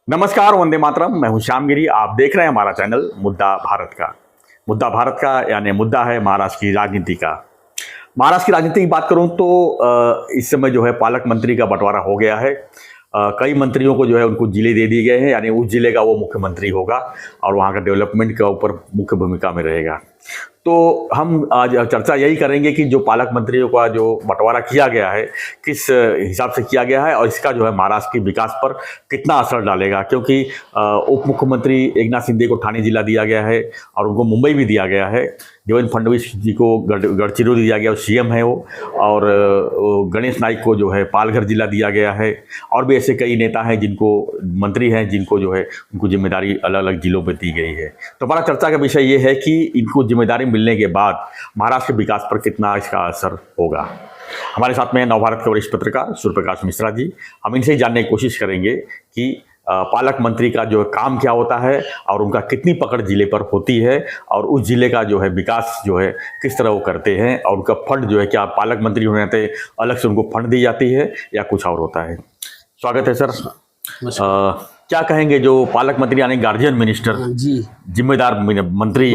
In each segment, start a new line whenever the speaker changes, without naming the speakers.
नमस्कार, वंदे मातरम। मैं हूं श्यामगिरी। आप देख रहे हैं हमारा चैनल मुद्दा भारत का। मुद्दा भारत का यानी मुद्दा है महाराष्ट्र की राजनीति का। महाराष्ट्र की राजनीति की बात करूं तो इस समय जो है पालक मंत्री का बंटवारा हो गया है। कई मंत्रियों को जो है उनको जिले दे दिए गए हैं, यानी उस जिले का वो मुख्यमंत्री होगा और वहाँ का डेवलपमेंट के ऊपर मुख्य भूमिका में रहेगा। तो हम आज चर्चा यही करेंगे कि जो पालक मंत्रियों का जो बंटवारा किया गया है किस हिसाब से किया गया है और इसका जो है महाराष्ट्र के विकास पर कितना असर डालेगा, क्योंकि उप मुख्यमंत्री एकनाथ शिंदे को ठाणे जिला दिया गया है और उनको मुंबई भी दिया गया है। देवेंद्र फडणवीस जी को गढ़चिरौली दिया गया, सीएम है वो। और गणेश नाइक को जो है पालघर जिला दिया गया है। और भी ऐसे कई नेता हैं जिनको मंत्री हैं जिनको जो है उनको जिम्मेदारी अलग अलग जिलों पर दी गई है। तो हमारा चर्चा का विषय ये है कि इनको जिम्मेदारी मिलने के बाद महाराष्ट्र के विकास पर कितना इसका असर होगा। हमारे साथ में नवभारत के वरिष्ठ पत्रकार सूर्य प्रकाश मिश्रा जी। हम इनसे ही जानने की कोशिश करेंगे कि पालक मंत्री का जो काम क्या होता है और उनका कितनी पकड़ जिले पर होती है और उस जिले का जो है विकास जो है किस तरह वो करते हैं और उनका फंड जो है क्या पालक मंत्री होने नाते अलग से उनको फंड दी जाती है या कुछ और होता है। स्वागत है सर। क्या कहेंगे जो पालक मंत्री यानी गार्जियन मिनिस्टर जी, जिम्मेदार मंत्री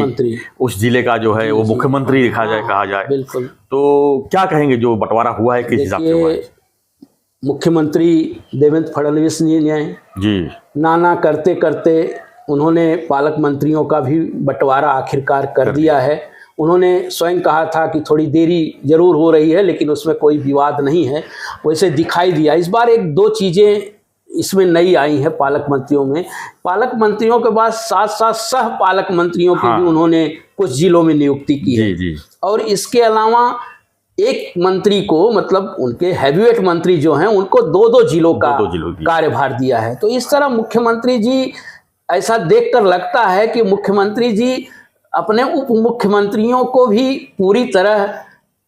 उस जिले का जो है वो मुख्यमंत्री देखा जाए कहा जाए, बिल्कुल, तो क्या कहेंगे जो बंटवारा हुआ है किस हिसाब से हुआ है?
मुख्यमंत्री देवेंद्र फडणवीस जी नाना करते करते उन्होंने पालक मंत्रियों का भी बंटवारा आखिरकार कर दिया है। उन्होंने स्वयं कहा था कि थोड़ी देरी जरूर हो रही है लेकिन उसमें कोई विवाद नहीं है, वैसे दिखाई दिया। इस बार एक दो चीज़ें इसमें नई आई है पालक मंत्रियों में। पालक मंत्रियों के बाद साथ साथ सह पालक मंत्रियों की भी उन्होंने कुछ जिलों में नियुक्ति की है जी। और इसके अलावा एक मंत्री को, मतलब उनके हैवीवेट मंत्री जो हैं, उनको दो दो जिलों का कार्यभार दिया है। तो इस तरह मुख्यमंत्री जी, ऐसा देखकर लगता है कि मुख्यमंत्री जी अपने उप मुख्यमंत्रियों को भी पूरी तरह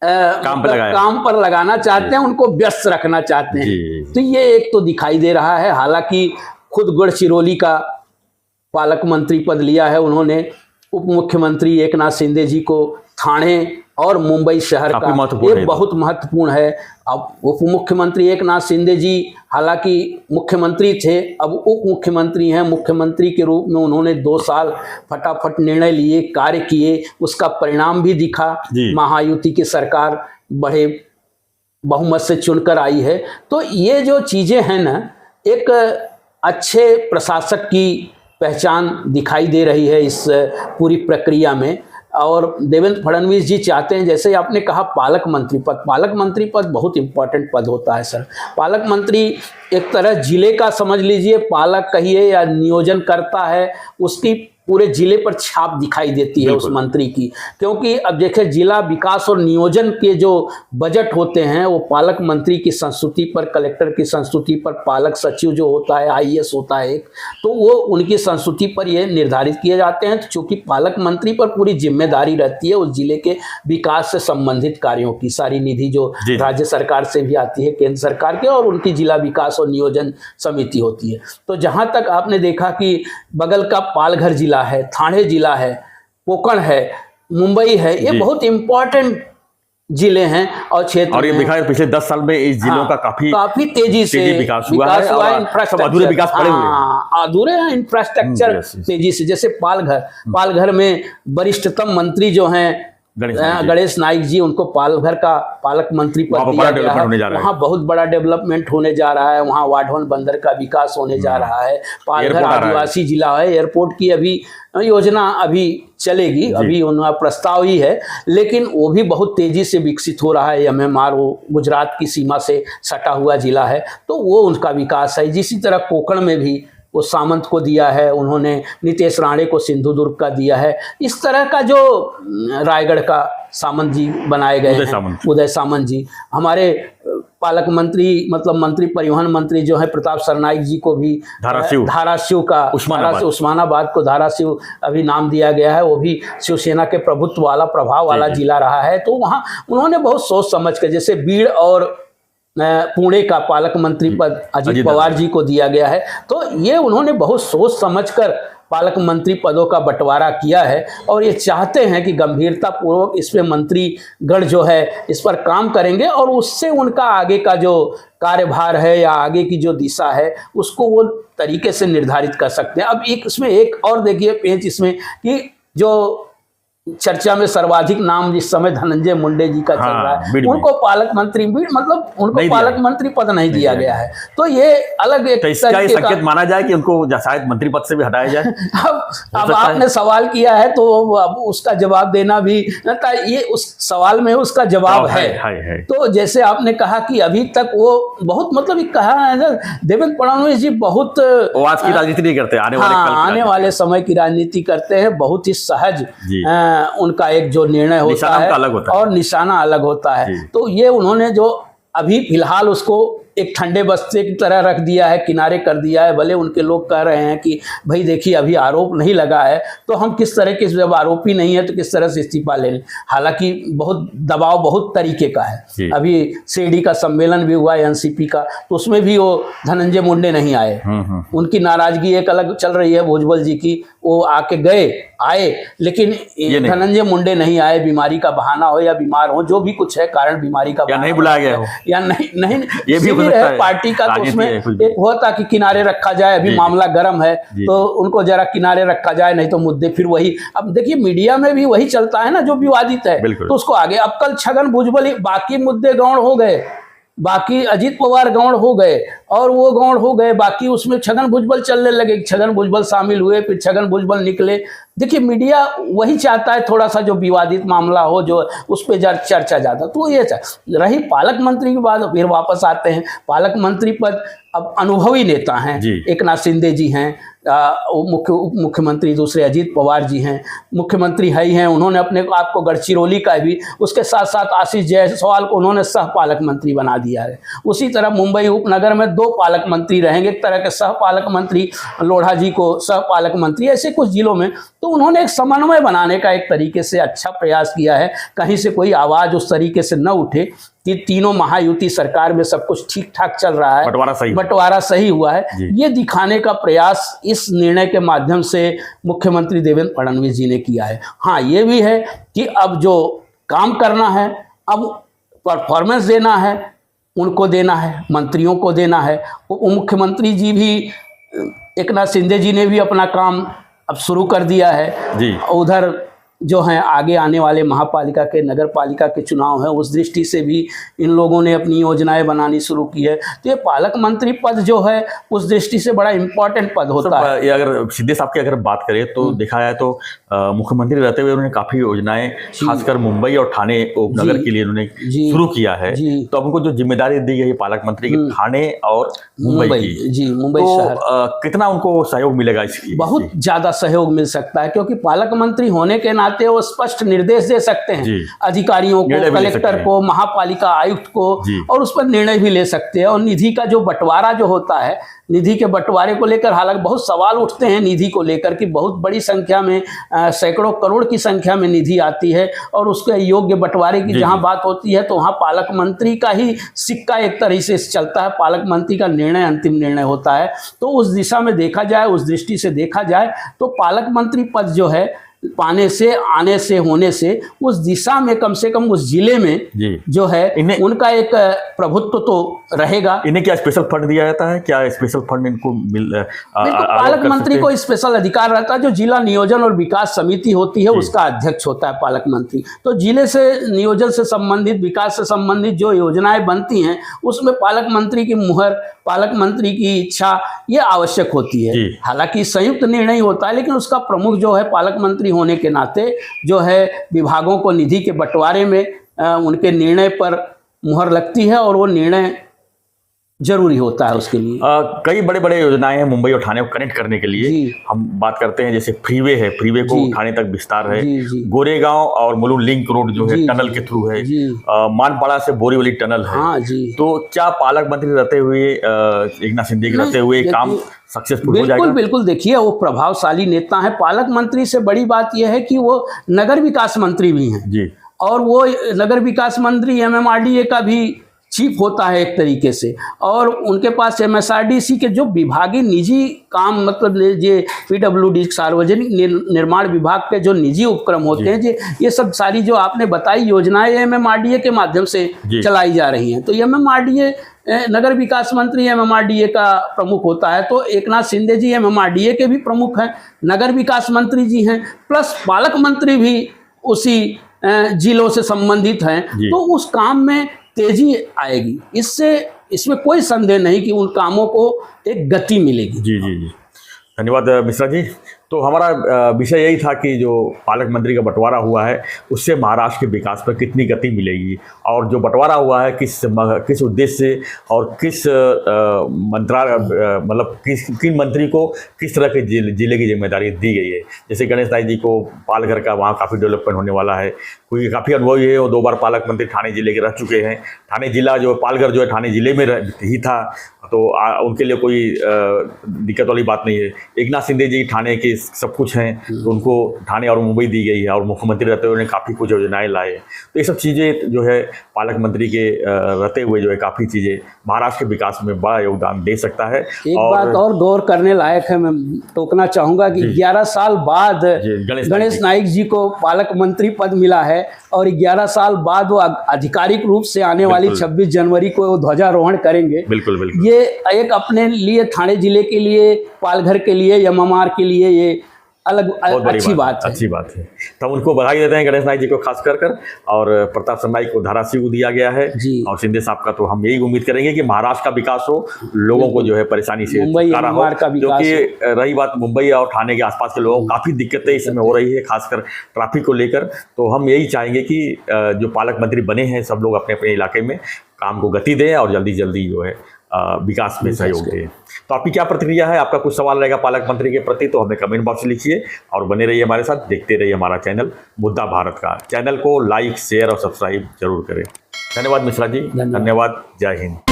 काम पर लगाना चाहते हैं, उनको व्यस्त रखना चाहते हैं। तो ये एक तो दिखाई दे रहा है। हालांकि खुद गढ़चिरौली का पालक मंत्री पद लिया है उन्होंने। उप मुख्यमंत्री एकनाथ शिंदे जी को ठाणे और मुंबई शहर का ये बहुत महत्वपूर्ण है। अब उप मुख्यमंत्री एकनाथ शिंदे जी हालांकि मुख्यमंत्री थे, अब उप मुख्यमंत्री हैं। मुख्यमंत्री के रूप में उन्होंने 2 साल फटाफट निर्णय लिए, कार्य किए, उसका परिणाम भी दिखा। महायुति की सरकार बड़े बहुमत से चुनकर आई है। तो ये जो चीज़ें हैं ना, एक अच्छे प्रशासक की पहचान दिखाई दे रही है इस पूरी प्रक्रिया में। और देवेंद्र फडणवीस जी चाहते हैं, जैसे आपने कहा पालक मंत्री पद बहुत इंपॉर्टेंट पद होता है सर। पालक मंत्री एक तरह जिले का समझ लीजिए, पालक कहिए या नियोजन करता है, उसकी पूरे जिले पर छाप दिखाई देती है उस मंत्री की। क्योंकि अब देखिए जिला विकास और नियोजन के जो बजट होते हैं वो पालक मंत्री की संस्तुति पर, कलेक्टर की संस्तुति पर, पालक सचिव जो होता है आईएएस होता है एक, तो वो उनकी संस्तुति पर ये निर्धारित किए जाते हैं। तो चूंकि पालक मंत्री पर पूरी जिम्मेदारी रहती है उस जिले के विकास से संबंधित कार्यों की, सारी निधि जो राज्य सरकार से भी आती है, केंद्र सरकार के, और उनकी जिला विकास और नियोजन समिति होती है। तो जहां तक आपने देखा कि बगल का पालघर जिला है, ठाणे जिला है, कोकण है, मुंबई है, ये बहुत इंपॉर्टेंट जिले हैं और क्षेत्र। और ये
देखा है पिछले 10 साल में इस जिलों का काफी तेजी से विकास हुआ है और सब अधूरे विकास पड़े हुए हैं,
अधूरे हैं इंफ्रास्ट्रक्चर तेजी से। जैसे पालघर में वरिष्ठतम मंत्री जो हैं गणेश नाइक जी, उनको पालघर का पालक मंत्री पद दिया गया है। वहाँ बहुत बड़ा डेवलपमेंट होने जा रहा है, वहाँ वाढवन बंदर का विकास होने जा रहा है। पालघर आदिवासी जिला है, एयरपोर्ट की अभी योजना अभी चलेगी, अभी उनका प्रस्ताव ही है, लेकिन वो भी बहुत तेजी से विकसित हो रहा है। एमएमआर वो गुजरात की सीमा से सटा हुआ जिला है, तो वो उनका विकास है। इसी तरह कोकण में भी वो सामंत को दिया है उन्होंने, नितेश राणे को सिंधुदुर्ग का दिया है। इस तरह का जो रायगढ़ का सामंत जी बनाए गए हैं, उदय सामंत जी, हमारे पालक मंत्री मतलब मंत्री परिवहन मंत्री जो है प्रताप सरनाईक जी को भी धाराशिव का, उस्मानाबाद को धाराशिव अभी नाम दिया गया है। वो भी शिवसेना के प्रभुत्व वाला, प्रभाव वाला जिला रहा है। तो वहाँ उन्होंने बहुत सोच समझ कर, जैसे बीड़ और पुणे का पालक मंत्री पद अजीत पवार जी को दिया गया है। तो ये उन्होंने बहुत सोच समझकर पालक मंत्री पदों का बंटवारा किया है और ये चाहते हैं कि गंभीरता पूर्वक इस पे मंत्री गण जो है इस पर काम करेंगे और उससे उनका आगे का जो कार्यभार है या आगे की जो दिशा है उसको वो तरीके से निर्धारित कर सकते हैं। अब एक इसमें एक और देखिए पेंच इसमें कि जो चर्चा में सर्वाधिक नाम जिस समय धनंजय मुंडे जी का चल रहा है, उनको पालक मंत्री मतलब उनको पालक मंत्री पद नहीं दिया गया है। तो ये अलग एक
तो इसका ये संकेत माना जाए कि उनको शायद मंत्री पद से भी हटाया जाए।
अब आपने सवाल किया है तो अब उसका जवाब देना भी, ये उस सवाल में उसका जवाब है। तो जैसे आपने कहा कि अभी तक वो बहुत मतलब कहा है देवेंद्र फडणवीस जी बहुत
आज की राजनीति नहीं करते,
आने वाले समय की राजनीति करते हैं, बहुत ही सहज उनका एक जो निर्णय होता है और निशाना अलग होता है। तो ये उन्होंने जो अभी फिलहाल उसको एक ठंडे बस्ते की तरह रख दिया है, किनारे कर दिया है। भले उनके लोग कह रहे हैं कि भाई देखिए अभी आरोप नहीं लगा है तो हम किस तरह के, जब आरोपी नहीं है तो किस तरह से इस्तीफा ले लें। हालांकि बहुत दबाव बहुत तरीके का है। अभी सीडी का सम्मेलन भी हुआ है एनसीपी का, तो उसमें भी वो धनंजय मुंडे नहीं आए। उनकी नाराजगी एक अलग चल रही है भुजबल जी की, वो आके आए लेकिन धनंजय मुंडे नहीं आए। बीमारी का बहाना हो या बीमार हो, जो भी कुछ है कारण बीमारी का,
या नहीं बुलाया गया हो
या नहीं
ये भी
है पार्टी का। तो उसमें एक हुआ था कि किनारे रखा जाए, अभी मामला गर्म है तो उनको जरा किनारे रखा जाए, नहीं तो मुद्दे फिर वही। अब देखिए मीडिया में भी वही चलता है ना जो विवादित है तो उसको आगे। अब कल छगन भुजबल, बाकी मुद्दे गौण हो गए, बाकी अजीत पवार गौण हो गए और वो गौण हो गए, बाकी उसमें छगन भुजबल चलने लगे, छगन भुजबल शामिल हुए, फिर छगन भुजबल निकले। देखिए मीडिया वही चाहता है थोड़ा सा जो विवादित मामला हो, जो उस पर चर्चा ज्यादा। तो ये रही पालक मंत्री की बात, फिर वापस आते हैं पालक मंत्री पद। अब अनुभवी नेता हैं, एकनाथ शिंदे जी हैं, उप मुख्यमंत्री दूसरे अजीत पवार जी हैं, मुख्यमंत्री है ही हैं। उन्होंने अपने आप को गढ़चिरौली का भी, उसके साथ साथ आशीष जायसवाल को उन्होंने सह पालक मंत्री बना दिया है। उसी तरह मुंबई उपनगर में 2 पालक मंत्री रहेंगे, एक तरह के सह पालक मंत्री, लोढ़ा जी को सह पालक मंत्री, ऐसे कुछ जिलों में। तो उन्होंने एक समन्वय बनाने का एक तरीके से अच्छा प्रयास किया है, कहीं से कोई आवाज उस तरीके से न उठे कि तीनों महायुति सरकार में सब कुछ ठीक ठाक चल रहा है, बंटवारा सही हुआ है। ये दिखाने का प्रयास इस निर्णय के माध्यम से मुख्यमंत्री देवेंद्र फडणवीस जी ने किया है। हाँ, ये भी है कि अब जो काम करना है, अब परफॉर्मेंस देना है, उनको देना है, मंत्रियों को देना है। उप मुख्यमंत्री जी भी, एकनाथ शिंदे जी ने भी अपना काम अब शुरू कर दिया है। उधर जो हैं आगे आने वाले महापालिका के, नगर पालिका के चुनाव हैं, उस दृष्टि से भी इन लोगों ने अपनी योजनाएं बनानी शुरू की है। तो ये पालक मंत्री पद जो है उस दृष्टि से बड़ा इम्पोर्टेंट पद होता है।
ये अगर सिद्धे साहब की अगर बात करें तो देखा जाए तो मुख्यमंत्री रहते हुए उन्होंने काफी योजनाएं खासकर मुंबई और ठाणे उपनगर के लिए उन्होंने शुरू किया है। तो अब उनको जो जिम्मेदारी दी गई है पालक मंत्री की ठाणे और मुंबई की, मुंबई शहर, कितना उनको सहयोग मिलेगा इसकी?
बहुत ज्यादा सहयोग मिल सकता है, क्योंकि पालक मंत्री होने के नाते वो स्पष्ट निर्देश दे सकते हैं अधिकारियों को, कलेक्टर को, महापालिका आयुक्त को, और उस पर निर्णय भी ले सकते हैं। और निधि का जो बंटवारा जो होता है, निधि के बंटवारे को लेकर हालांकि बहुत सवाल उठते हैं निधि को लेकर कि बहुत बड़ी संख्या में, सैकड़ों करोड़ की संख्या में निधि आती है और उसके योग्य बंटवारे की जहां बात होती है तो वहां पालक मंत्री का ही सिक्का एक तरह से चलता है, पालक मंत्री का निर्णय अंतिम निर्णय होता है। तो उस दिशा में देखा जाए, उस दृष्टि से देखा जाए तो पालक मंत्री पद जो है पाने से, आने से, होने से उस दिशा में कम से कम उस जिले में जो है उनका एक प्रभुत्व तो रहेगा।
इन्हें क्या स्पेशल फंड दिया जाता है? क्या स्पेशल फंड इनको
पालक मंत्री को स्पेशल अधिकार रहता है। जो जिला नियोजन और विकास समिति होती है उसका अध्यक्ष होता है पालक मंत्री। तो जिले से नियोजन से संबंधित, विकास से संबंधित जो योजनाएं बनती हैं उसमें पालक मंत्री की मुहर, पालक मंत्री की इच्छा ये आवश्यक होती है। हालांकि संयुक्त निर्णय होता है, लेकिन उसका प्रमुख जो है पालक मंत्री होने के नाते जो है विभागों को निधि के बंटवारे में उनके निर्णय पर मुहर लगती है और वो निर्णय जरूरी होता है उसके लिए।
कई बड़े बड़े योजनाएं हैं मुंबई और ठाणे को कनेक्ट करने के लिए। हम बात करते हैं जैसे फ्रीवे है, फ्रीवे को ठाणे तक विस्तार है। गोरेगांव और मुलुंड लिंक रोड जो है टनल के थ्रू है। मानपाड़ा से बोरीवली टनल है। तो क्या पालक मंत्री रहते हुए, एकनाथ शिंदे के रहते हुए काम सक्सेसफुल हो जाएगा?
बिल्कुल। देखिए वो प्रभावशाली नेता है। पालक मंत्री से बड़ी बात यह है कि वो नगर विकास मंत्री भी हैं और वो नगर विकास मंत्री MMRDA का भी चीफ होता है एक तरीके से, और उनके पास MSRDC के जो विभागीय निजी काम, मतलब ये PWD सार्वजनिक निर्माण विभाग के जो निजी उपक्रम होते हैं, ये सब सारी जो आपने बताई योजनाएं MMRDA के माध्यम से चलाई जा रही हैं। तो MMRDA नगर विकास मंत्री MMRDA का प्रमुख होता है, तो एकनाथ शिंदे जी MMRDA के भी प्रमुख हैं, नगर विकास मंत्री जी हैं, प्लस पालक मंत्री भी उसी जिलों से संबंधित हैं। तो उस काम में तेजी आएगी, इसमें कोई संदेह नहीं कि उन कामों को एक गति मिलेगी।
जी जी जी, धन्यवाद मिश्रा जी। तो हमारा विषय यही था कि जो पालक मंत्री का बंटवारा हुआ है उससे महाराष्ट्र के विकास पर कितनी गति मिलेगी, और जो बंटवारा हुआ है किस उद्देश्य से और किस मंत्रालय, मतलब किन मंत्री को किस तरह के जिले की जिम्मेदारी दी गई है। जैसे गणेश नाइक जी को पालघर का, वहाँ काफ़ी डेवलपमेंट होने वाला है, कोई काफ़ी अनुभवी है, वो 2 बार पालक मंत्री ठाणे जिले के रह चुके हैं। ठाणे जिला जो पालघर जो है ठाणे जिले में ही था, तो उनके लिए कोई दिक्कत वाली बात नहीं है। एकनाथ शिंदे जी ठाणे के सब कुछ हैं, तो उनको ठाणे और मुंबई दी गई है, और मुख्यमंत्री रहते हुए उन्हें काफ़ी कुछ योजनाएं लाए। तो ये सब चीज़ें जो है पालक मंत्री के रहते हुए जो है काफ़ी चीज़ें महाराष्ट्र के विकास में बड़ा योगदान दे सकता है।
एक बात और गौर करने लायक है, मैं टोकना चाहूँगा कि 11 साल बाद गणेश नाइक जी को पालक मंत्री पद मिला है, और 11 साल बाद वो आधिकारिक रूप से आने वाली 26 जनवरी को वो ध्वजारोहण करेंगे।
बिल्कुल बिल्कुल,
ये एक अपने लिए, ठाणे जिले के लिए, पालघर के लिए, MMR के लिए ये अलग अच्छी बात है।
तो हम उनको बधाई देते हैं, गणेश नाइक जी को खास कर, और प्रताप शर्मा को धाराशिव दिया गया है, और शिंदे साहब का तो हम यही उम्मीद करेंगे कि महाराष्ट्र का विकास हो, लोगों को जो है परेशानी से छुटकारा हो। क्योंकि रही बात मुंबई और ठाणे के आसपास के लोगों को काफ़ी दिक्कतें इस समय हो रही है, खासकर ट्रैफिक को लेकर। तो हम यही चाहेंगे कि जो पालक मंत्री बने हैं सब लोग अपने अपने इलाके में काम को गति दें और जल्दी जल्दी जो है विकास में सहयोग दें। तो आपकी क्या प्रतिक्रिया है? आपका कुछ सवाल रहेगा पालक मंत्री के प्रति तो हमें कमेंट बॉक्स में लिखिए, और बने रहिए हमारे साथ, देखते रहिए हमारा चैनल मुद्दा भारत का। चैनल को लाइक, शेयर और सब्सक्राइब जरूर करें। धन्यवाद मिश्रा जी, धन्यवाद। जय हिंद।